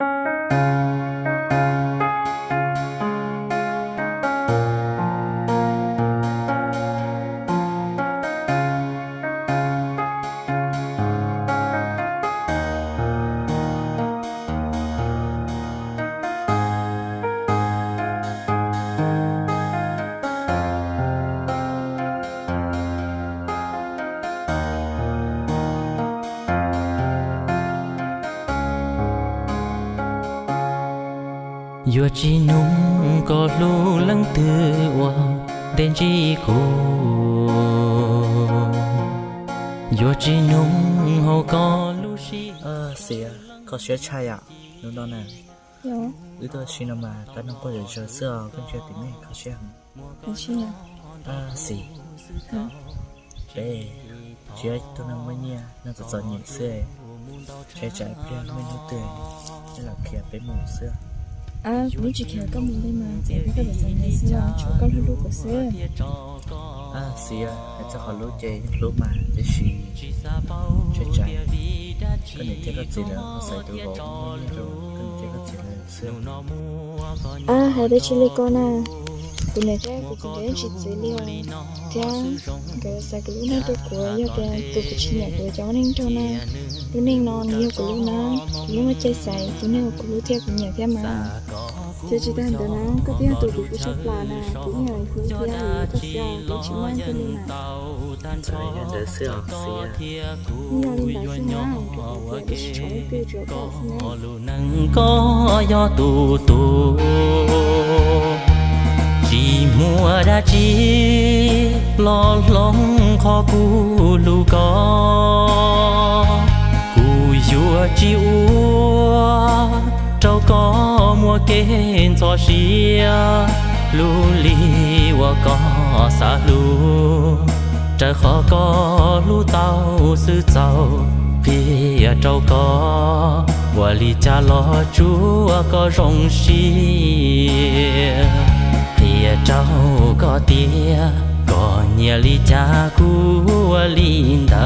Yo chỉ nung có lu lăng từ wow đến chỉ cô Yo chỉ nung hậu có lu xí xìa có xé chai à lúc đó nè有， ứ tôi xin nó mà ta nó có để cho xưa con chơi tính này có xé很新啊。 xì 嗯， bé chơi tôi nó mới nha nó tự giận nhẹ xưa chơi trái kia mới như tươi nên là kia bé mù xưa 啊，你只看个门的嘛，这边个人没事啊，就搞了路个事。xìa hay cho họ lúa chơi lúa mà để xì chơi trái cái này chơi cái gì là nó xài đồ gỗ mới như rồi cái này chơi cái gì là xưa À, hay để chỉ lấy con à. Tụi này cái cũng để chỉ chơi liều. Thế cái sao cái lúc này tôi của yêu tiền tôi cũng chỉ nhận của cháu nên cho na. Lúc này nó nhiều của lúc na, nhưng mà chơi xài tụi này của lúc theo cũng nhận theo mà. Thế chỉ đang đợi nó cái tiếng tôi cũng chấp là nè, tụi này cũng theo thì có sao cũng chỉ mang cái này nè. trời ơi để xưa xìa Nhưng mà lên đó xin nào, tôi chỉ cho cái tiêu chuẩn của xin nào. nắng có gió tù tù chỉ mùa đã chỉ lo lắng khó cu lu có cu vua chỉ ua trâu có mùa kén cho xia lu li wa có xa lu trời khó có lu tao sư giàu phía trâu có wa li cha lo chúa có rong xia phía trâu có tia có nhà li cha của linda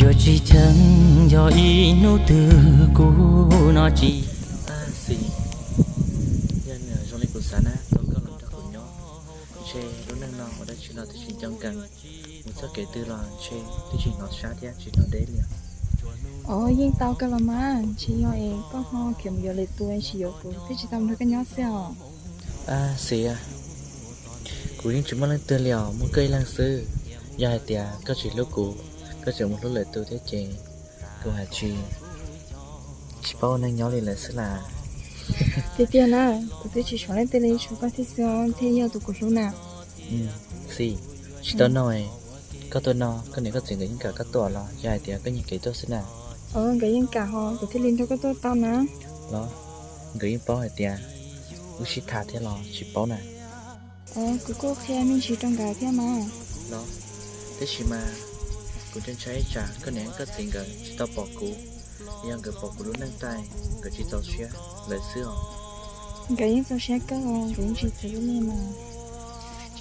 Yo chỉ chân do ý nô từ cũ nó chỉ xì nhân trong lịch của sáng á tôi có làm cho của nhỏ chơi lúc nâng nó ở đây chỉ là chỉ trong cần một số kể từ là chơi thì chỉ nó sát nhá chỉ nó đấy liền Nhưng tao cái là mà chỉ do em có ho kiểu giờ lịch tuổi chỉ có thế chỉ tao thấy cái nhớ sao. xì cú những chúng mình từ liều một cây lang sư dài tiệt có chỉ lúc cũ có chỉ một lúc lời tôi thế chị cô hạt chi chỉ bao năng nhỏ lên là sẽ là Thế tiền à, tôi chỉ chọn lên tên lấy chú có thế sao thế giờ tôi cũng luôn nào. xì chỉ tôi nói có tôi nói có những cái chuyện những cả các tổ là dài tiệt có những cái tôi sẽ là Cái những cả họ có thể lên cho cái tôi tao nè. đó người những bao hạt tiệt lúc chỉ thả thế là chỉ bao này Cứ có khe mình chỉ trong cái thế mà. đó thế chỉ mà cũng trên trái trả có nén có tình cái chỉ tao bỏ cú nhưng cái bỏ cú lúc nâng tay cái chỉ tao xé lời xưa Cái những sao sẽ có cái những chỉ chơi lên mà.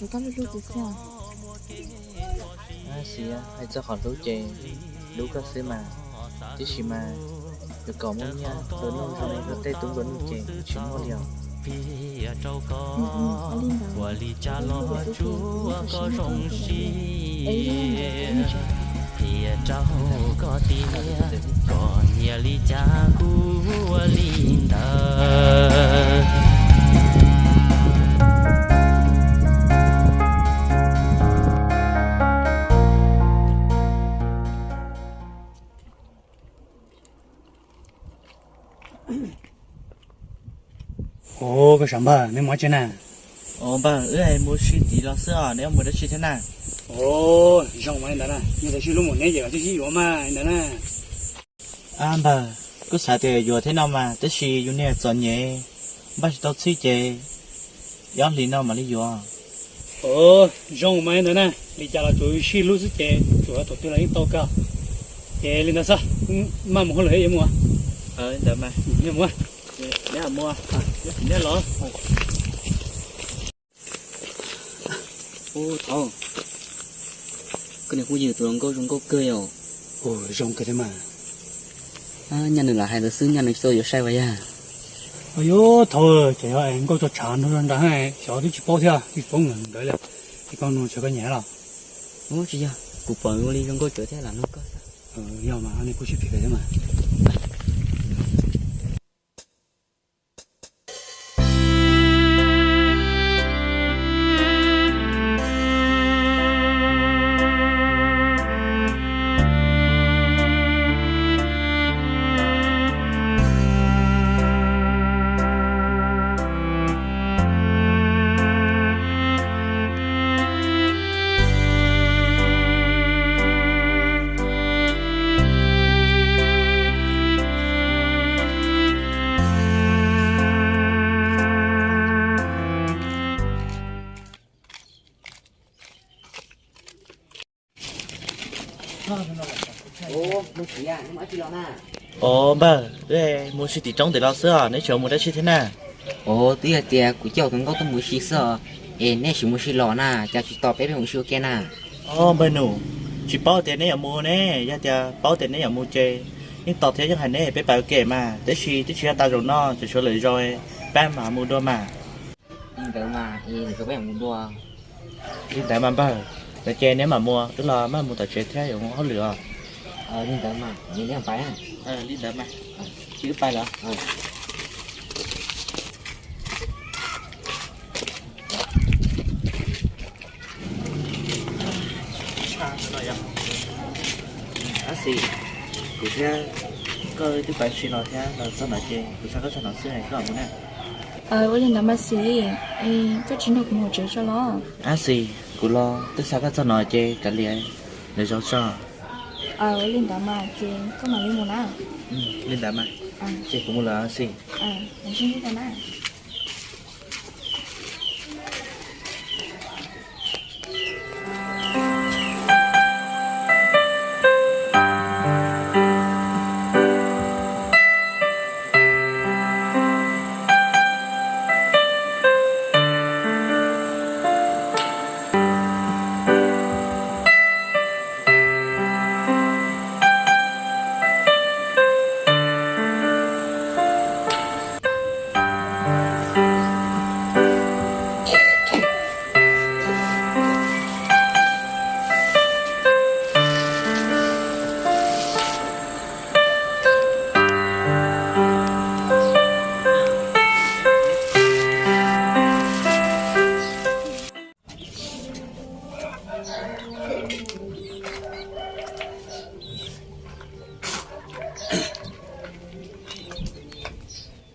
Chú có lúc được sao? xì hay cho họ lú chè lú có xí mà chứ chỉ mà được có một nha lớn luôn sau này có tay tung lớn chè chỉ mua liều phía trâu có wa li cha lo chúa có rong xia phía trâu có tia có nhà li cha của linda Ồ, cái sắm bà, nên nói chuyện này. Ồ bà, ơi mua xí tí lo sữa nếu mua được xí thế nào? Ồ, rong mà nè, như thế chứ lúc một ngày giờ chứ gì mà nè. À bà, cứ xả tiền vừa thế nào mà, tới xí vô nè chọn nhẹ, bà chỉ tao xí chè, gió lì nào mà lý vừa. Ồ, rong mà nè, đi chả là chuối xí lúc chứ chuối tổ tiên là những tàu cao. Chè lên đó sao? Mà một hồi lấy em mua. Đợi mà, Em mua. nếu mà mua, nếu lỗ. Ô, tao. Cái này cũng nhiều tụi chúng có cười à? Ồ, rong cái thế mà. À, nhà này là hai đứa xứ nhà này sao giờ sai vậy à? Ôi yo, thôi, chỉ là anh có cho chán thôi, đã hay, cháu đi chụp bao theo, đi phóng người đấy là, thì con nó chơi cái nhẹ là. Ủa chị à? Cụ bỏ ngô đi chúng có chở thế là nó có sao? Giờ mà anh ấy cũng chụp cái thế mà. Ô, lúc chị à, nó nói chị lo na. Ồ bà, ơi mua xí tí trong để lo sữa nếu chờ mua được xí thế nào? Ô, tí à, của cháu thằng có tao mua xí sợ. Ê, nè chỉ mua xí lò na, cha chỉ tao bé bé mua xí ok na. Ồ bà nụ, chỉ bao tiền này mua nè, giá tiền bao tiền này mua chơi. Nhưng tao thấy chẳng hạn này bé bảo kể mà, tới xí ta rồi nó, chỉ số lợi rồi, ba mà mua đôi mà. Nhưng đỡ mà, ê, rồi bé mua đùa. Nhưng tại mà bà, để chơi nếu mà mua, tức là mà mua tài chế theo rồi không lừa. Nhưng đỡ mà, nhìn thấy không phải à? Lý đỡ mà, chứ bay là. Xì, cứ thế, cơ cái bài xì nó thế, là sao nói chơi, cứ sao có sao nói xưa này có không nè? Tôi lên làm gì? Có chuyện đâu cũng hỗ trợ cho nó. Xì, cứ lo, tức sao có sao nói chơi, cả liền, để cho sao? Tôi lên làm mà chị có mà lên một nào? Lên đá mà, chơi cũng là xì. Mình xin cái nào?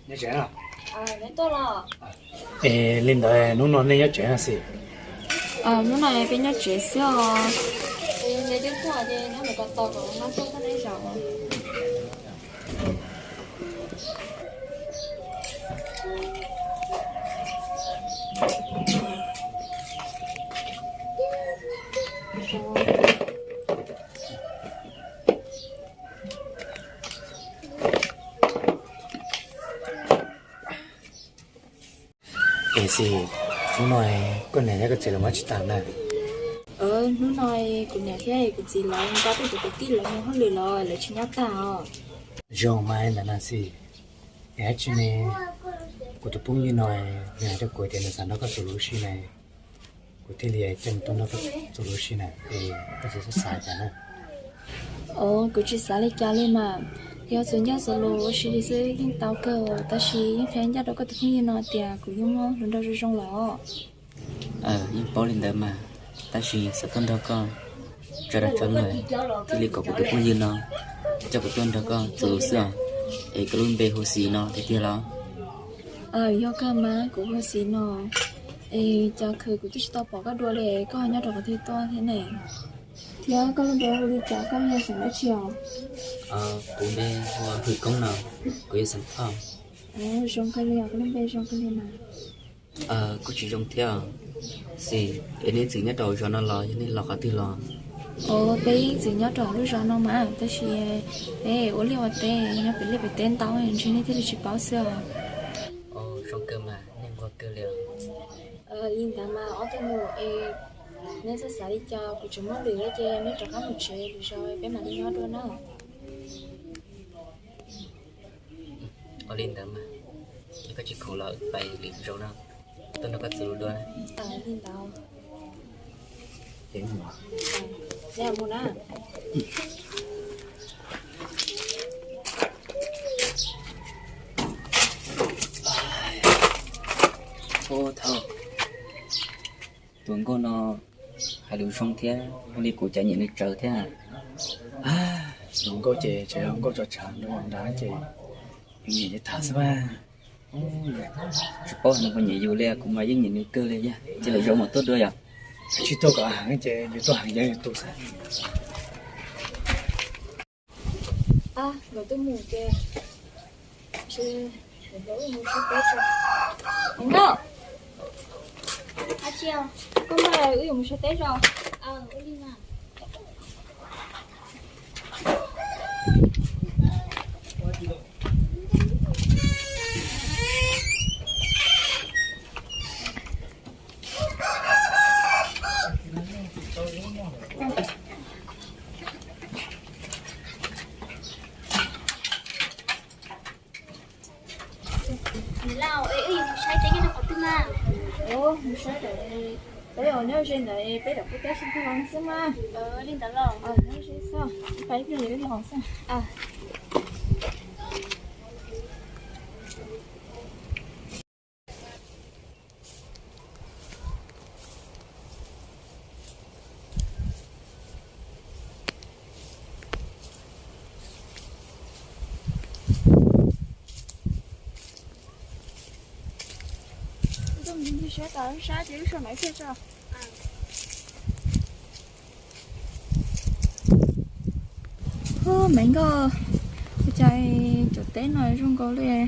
Nhớ chuyện à? Lấy tôi là. Ê, lên đó nó nói nhớ chuyện là gì? Lúc này bên nhà chị xưa. Lấy điện thoại thì nó mới có tao rồi, nó không có lấy rồi. Ê gì, nó nói con này nhớ cái chuyện là mà chỉ tạm này. Lúc này cũng nhà thế cũng gì là có cái tụi tí là nó lười lòi là chỉ nhát tao. Rong mà là gì? Ê chứ nè, của tụi bún như nói nhà cho cuối tiền là sản nó có solution này. Của thế thì chân tôi nó có solution này, thì có thể sẽ xài cả nó. Cứ chỉ xả lấy cha lên mà. Giờ giờ nhớ giờ lô chỉ điซื้อnhững tàu cơ, ta chỉ những fan gia đâu có thực hiện nó tiền của chúng nó lần đầu rồi trong lọ. Nhưng bỏ lên đỡ mà, ta chỉ sẽ con đâu con. Cho đã trả lời, thì lý có của tụi con nó. Cho của tuần đâu con, từ xưa. Ê, cái luôn bê hồ xì nó, thì kia đó. Do cơ mà của hồ xí nó. Ê, cho khơi của chỉ tao bỏ cái đua lệ có nhớ được cái to thế này thì có lúc đó đi chả có nhà sản đã chiều cũng đây hoa hủy công nào của sản phẩm trong cái liều cái bên trong cái liều này có chỉ trong theo gì để nên chỉ nhớ đầu cho nó lo cho nên lo cả tư lo bé gì nhớ trò lúc đó nó mà tới khi ở liều tê nhớ phải liều phải tên tao nên trên đây thì chỉ báo sửa trong cơ mà nên qua cơ liệu yên tâm mà ở trong mùa nên sẽ xả đi cho của chúng nó lười chơi mấy trò khác một chơi được rồi bé mà đi nhớ luôn đó ở lên đó mà chỉ có chỉ khổ là bài liền rồi đó tôi nó có tự đôi yên tâm thế mà nè mua nè ô thơ tuần cô nó hai đứa xong thế đi cụ chạy nhận đi chờ thế không có chị không có cho chán đâu anh đã chị nhìn như thật mà có nó có nhảy vô le cũng mà những nhìn cơ le nha chỉ là do một tốt đôi à chỉ tôi cả hàng chị như tôi hàng giấy tôi sẽ rồi tôi mù kìa chứ để đỡ mua chút tết cho không đâu chiều có mà ưu dụng chút tết rồi đi mà lao ấy sai trái cái nào có tương à không sao để bây giờ nhớ trên này bây giờ có tết xin thằng xem mà lên đó rồi nhớ trên sao phải cái gì cái lòng sao mình đi sẽ tới sáng chỉ sao mấy phút sao mấy cái chạy chỗ tết này trong có liền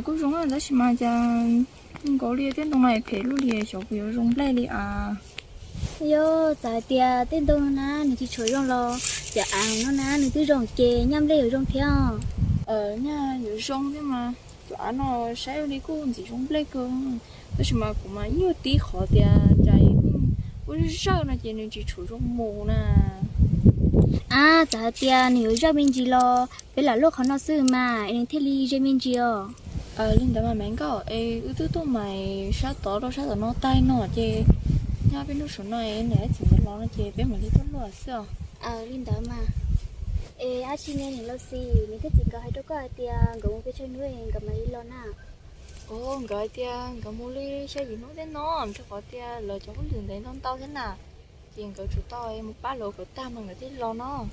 cũng giống là đó mà cha có liền tên đồng này phải luôn liền chỗ biểu giống lại liền yo tại tia tên đông na nè chỉ chơi rong lo giờ nó na nè cứ rong chè nhâm lấy ở rong theo nha有giống thế mà chỗ nó sẽ đi cũng chỉ giống lại cơ đó mà cũng mà nhiều tí khó tia chạy cũng sợ là chỉ nên chỉ chơi trong mù nè tại tia nếu cho mình chỉ lo bây là lúc họ nó sư mà nên thế li cho mình chỉ linh đó mà mấy cái tôi mày sát tỏ đâu sát tỏ nó tay nó chứ nhà bên đó số này nè chỉ có lo nó chứ bên mà đi tốt luôn sao linh đó mà ai chỉ nghe những lo gì những cái gì có hay đâu có tia gồm cái chơi nuôi gặp mấy lo na gọi tia gặp mua ly chơi gì nó thế nó cho có tia lời cho con đường đấy non tao thế nào tiền cỡ chủ tao một ba lô của ta mà người thích lo nó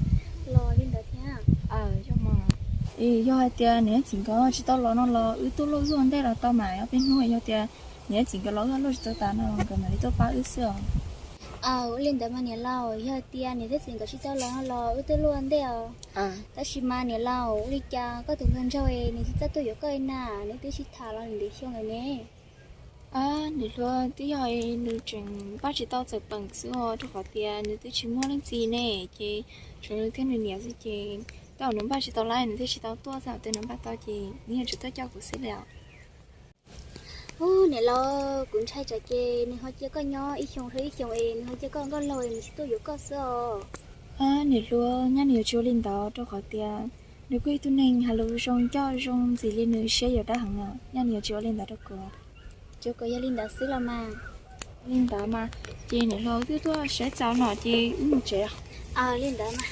lo linh đó nha cho mà do hai tia nếu chỉ có chỉ tao lo nó lo tôi lo luôn đây là tao mày ở bên ngoài do tia nếu chỉ có lo lo cho tao nó còn mà đi tao phá sữa linh đó mà nè lao giờ tia nè thế gì có chỉ tao lo tôi luôn đây ta chỉ mà nè lao đi cha có tụi mình chơi nè chỉ tao tôi có coi nè nè tôi chỉ thả lo để cho người nè để lo tí hồi lưu trình ba chỉ tao chụp bằng sữa cho họ tiền nếu tôi chỉ mua lên gì nè chị rồi thêm người nhiều gì chị tao nếu ba chỉ tao lại nếu chỉ tao tua sao tôi nếu ba tao chị nhiều chút tao cho của xí lẹo nè lo cũng sai cho chị nè họ chưa có nhỏ ít chồng thấy ít chồng em họ chưa có lồi nè tôi có sữa để lo nhà nhiều chỗ lên đó cho họ tiền nếu quý tu nên hà lô rong cho rong gì lên nữa sẽ giờ đã hàng à nhà nhiều chỗ lên đó đâu có chỗ có gia đình đã xí là mà linh đó mà chị này lo thứ tôi sẽ cháu nó chị trẻ linh đó mà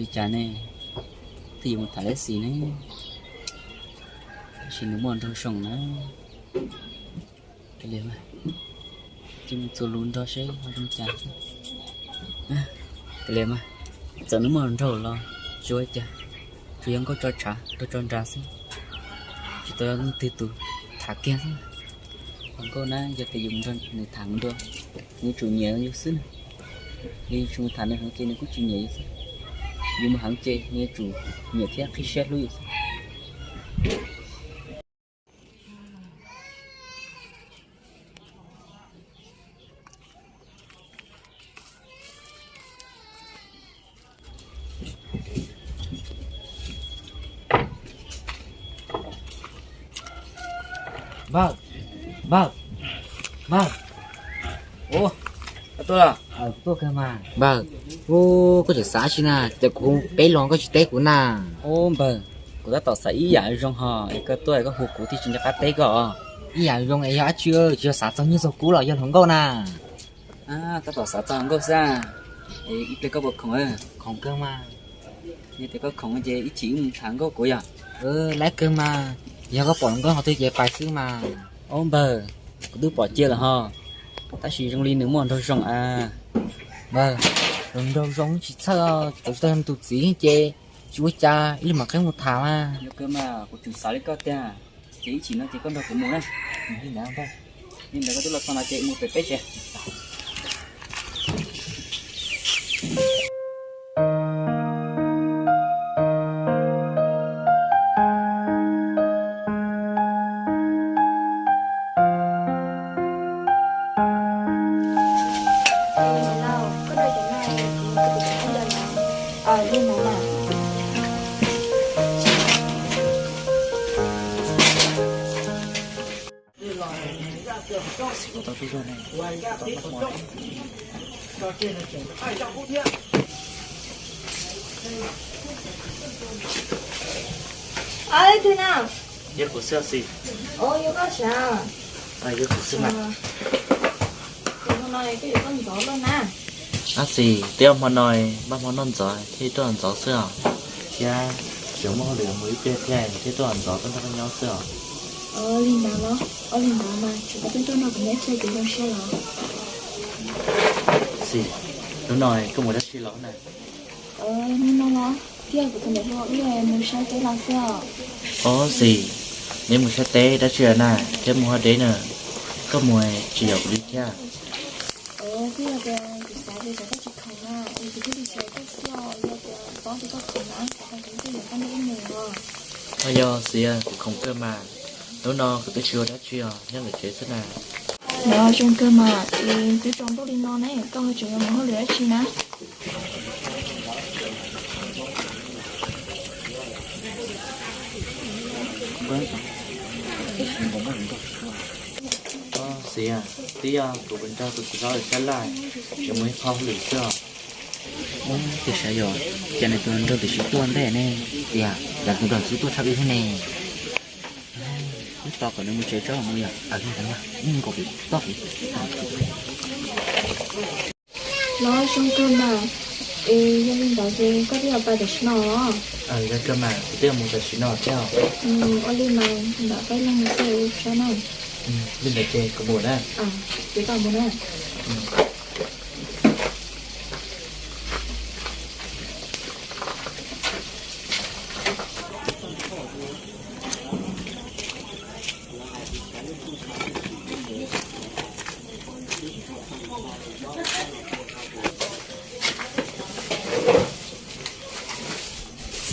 đi chán này thì một thằng xí này chỉ nó muốn thôi sống nó cái liếm này chỉ một số luôn đó sẽ không chán cái liếm này giờ nó muốn thôi lo chơi chả tôi không có cho trả tôi cho trả xin chỉ tôi ăn từ từ thả kia thôi còn cô na giờ thì dùng cho người thẳng được như chủ nhẹ như xứ đi chung thằng này hàng chơi nó cũng chủ nhẹ nhưng mà hàng chơi như chủ nhẹ thế khi xét lui vâng ô tôi là tôi cơ mà vâng ô có chữ xã chi naแต่กูไปลองก็chỉ té của na ô bờ cô đã tỏ xảy giải trong họ cái tôi có hộp của thì chúng ta cắt té gõ ý à dùng ấy chưa xã trong như số cũ là dân không có na à ta tỏ xã trong có ra ấy cái có bậc không ơi không cơ mà như thế có không gì ít chỉ một tháng có của à lấy cơ mà giờ có bọn có họ tôi về bài xứ mà ô bờ cô tôi bỏ chia là họ ta chỉ trong ly nước mòn thôi xong à vâng rồi đâu giống chỉ sao tôi xem tụt gì chê chú cha ý mà cái một thảo à nếu cơ mà của chủ sáu đi có tiền chỉ nó chỉ có đâu cũng muốn này như nào thôi nhưng mà có tôi là con là chị một cái pet Lên nói là ơi thế nào giờ của xưa gì ôi yêu có sao giờ của xưa mặt hôm nay cái con gió luôn nè gì tiêu mà nói ba món non giỏi thì tôi ăn gió xưa cha kiểu mà lửa mới bê thế thì tôi ăn gió tôi không nhau xưa Linh bảo nó Linh bảo mà chỉ có tôi nó cũng nhét chơi cái con xe nó gì nó nói có một đất chi lỗ này nhưng nó kia của tôi để họ biết là mình sẽ tới làm sao gì nếu một xe té đã chưa này thế mua đấy nữa có mùi chỉ học đi cha bây giờ cái sáng bây giờ các chị không à thì cái gì sẽ có sao giờ có thì có không á còn cái gì con đi nhiều rồi bây giờ gì không cơ mà nó tôi chưa đã chưa nhưng mà chế thế nào đó trong cơ mà thì cái trong tôi đi non này con hơi chịu mà hơi lửa chi nè gì tí của bên trong tôi nói sẽ lại cho mới không lửa chưa thì sao rồi cho nên tôi đâu thì chỉ tuôn thế này thì là tôi đòi số tôi sắp đi thế này to còn nó mới chơi cho mua à cái thằng mà có bị to bị nó trong cơ mà gia đình bảo gì có đi học bài để nó ra cơ mà tiêu một giờ xí nọ theo Oli mà đã phải làm sao cho nó bên đây chơi có buồn á chỉ còn một này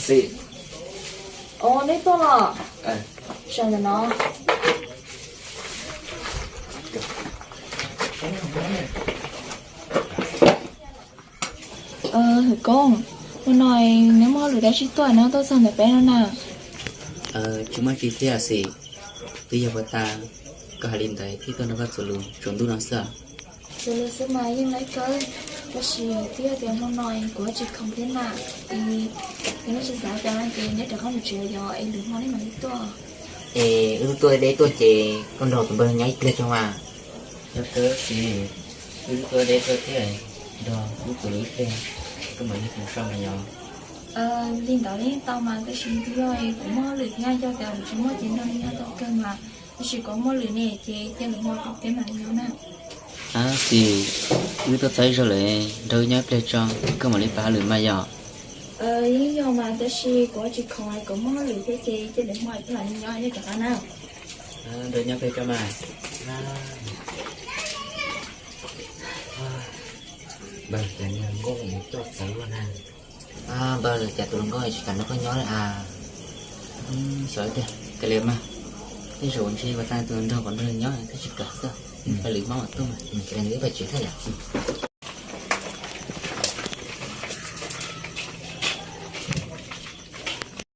gì đấy to là sao mà nó thử con hôm nay nếu mà lửa đã chỉ tuổi nó tôi xong để bé nó nào chúng ta chỉ thấy gì bây giờ bọn ta có hai linh đấy thì tôi nó có số lượng chuẩn đủ nó sao rồi là sẽ mà nhưng lấy cơ có gì thì tiền hôm nay của chị không thế nào thì nó sẽ giá cho anh thì nếu được không chịu rồi em đừng nói mà đi to tôi đấy tôi chỉ con đồ của bên nháy kia cho mà cho tớ thì tôi đây tôi thế này đó lúc tôi lấy tiền tôi mới cũng xong rồi nhỏ liên đạo đến tao mà cái gì rồi cũng mới lười ngay cho tao chỉ mới chỉ nói nhau tao cơ mà cái gì cũng mới lười nè chị cho được một cái mặt nhau nè thì cứ tôi thấy rồi lại đâu nhớ play cho cứ mà lấy ba lười mà giờ lý do mà cái gì của chị khỏi cũng mới lười cái chị cho được một cái mặt nhau cho cả nào đâu nhớ play cho mà bà chả nhà có một chút xấu luôn à ba lười chả tụi nó có chỉ cần nó có nhớ là sợ thế cái liềm mà cái rồi chi và tay tụi nó đâu còn rơi nhớ cái chỉ cả sao phải lười máu tôi mà cái này phải chịu thế nào